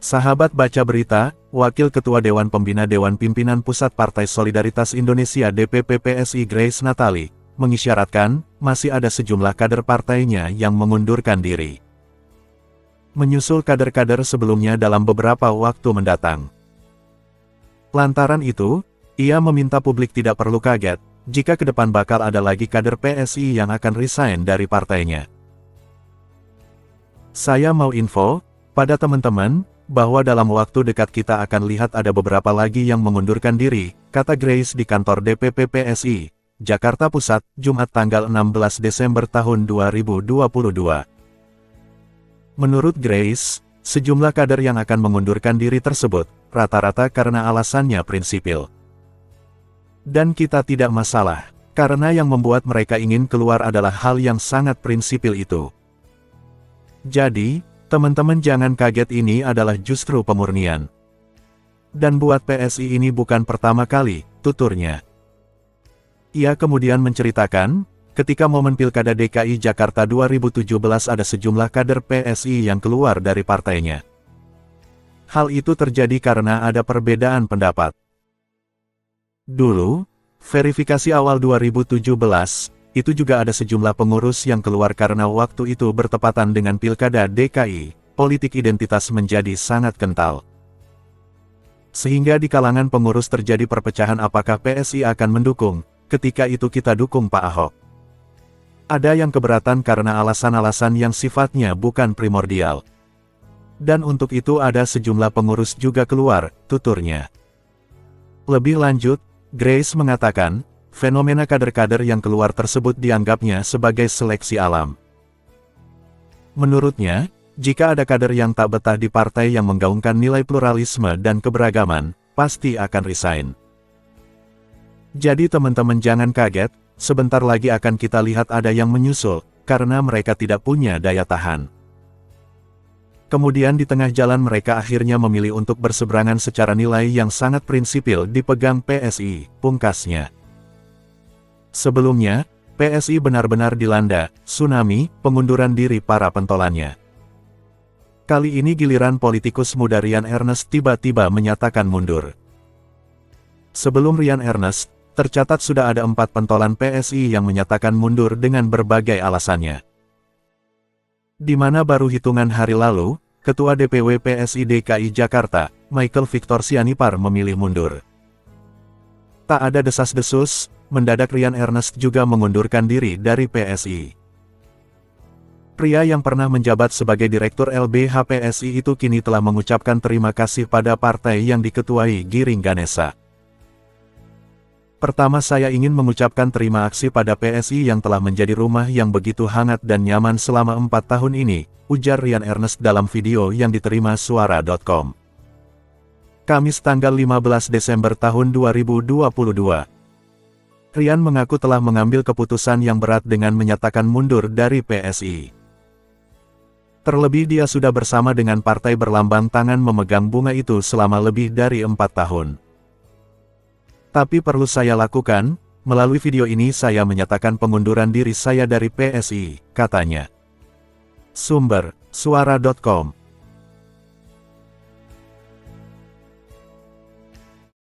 Sahabat baca berita, Wakil Ketua Dewan Pembina Dewan Pimpinan Pusat Partai Solidaritas Indonesia DPP PSI Grace Natali, mengisyaratkan, masih ada sejumlah kader partainya yang mengundurkan diri. Menyusul kader-kader sebelumnya dalam beberapa waktu mendatang. Lantaran itu, ia meminta publik tidak perlu kaget, jika ke depan bakal ada lagi kader PSI yang akan resign dari partainya. Saya mau info, pada teman-teman, bahwa dalam waktu dekat kita akan lihat ada beberapa lagi yang mengundurkan diri, kata Grace di kantor DPP PSI, Jakarta Pusat, Jumat tanggal 16 Desember tahun 2022. Menurut Grace, sejumlah kader yang akan mengundurkan diri tersebut, rata-rata karena alasannya prinsipil. Dan kita tidak masalah, karena yang membuat mereka ingin keluar adalah hal yang sangat prinsipil itu. Jadi, teman-teman jangan kaget, ini adalah justru pemurnian. Dan buat PSI ini bukan pertama kali, tuturnya. Ia kemudian menceritakan, ketika momen Pilkada DKI Jakarta 2017 ada sejumlah kader PSI yang keluar dari partainya. Hal itu terjadi karena ada perbedaan pendapat. Dulu, verifikasi awal 2017, itu juga ada sejumlah pengurus yang keluar karena waktu itu bertepatan dengan Pilkada DKI, politik identitas menjadi sangat kental. Sehingga di kalangan pengurus terjadi perpecahan apakah PSI akan mendukung, ketika itu kita dukung Pak Ahok. Ada yang keberatan karena alasan-alasan yang sifatnya bukan primordial. Dan untuk itu ada sejumlah pengurus juga keluar, tuturnya. Lebih lanjut, Grace mengatakan, fenomena kader-kader yang keluar tersebut dianggapnya sebagai seleksi alam. Menurutnya, jika ada kader yang tak betah di partai yang menggaungkan nilai pluralisme dan keberagaman, pasti akan resign. Jadi teman-teman jangan kaget, sebentar lagi akan kita lihat ada yang menyusul, karena mereka tidak punya daya tahan. Kemudian di tengah jalan mereka akhirnya memilih untuk berseberangan secara nilai yang sangat prinsipil dipegang PSI, pungkasnya. Sebelumnya, PSI benar-benar dilanda tsunami pengunduran diri para pentolannya. Kali ini giliran politikus muda Rian Ernest tiba-tiba menyatakan mundur. Sebelum Rian Ernest, tercatat sudah ada 4 pentolan PSI yang menyatakan mundur dengan berbagai alasannya. Di mana baru hitungan hari lalu, Ketua DPW PSI DKI Jakarta, Michael Victor Sianipar memilih mundur. Tak ada desas-desus, mendadak Rian Ernest juga mengundurkan diri dari PSI. Pria yang pernah menjabat sebagai Direktur LBH PSI itu kini telah mengucapkan terima kasih pada partai yang diketuai Giring Ganesa. Pertama saya ingin mengucapkan terima kasih pada PSI yang telah menjadi rumah yang begitu hangat dan nyaman selama 4 tahun ini, ujar Rian Ernest dalam video yang diterima Suara.com. Kamis tanggal 15 Desember tahun 2022. Rian mengaku telah mengambil keputusan yang berat dengan menyatakan mundur dari PSI. Terlebih dia sudah bersama dengan partai berlambang tangan memegang bunga itu selama lebih dari 4 tahun. Tapi perlu saya lakukan, melalui video ini saya menyatakan pengunduran diri saya dari PSI, katanya. Sumber, Suara.com.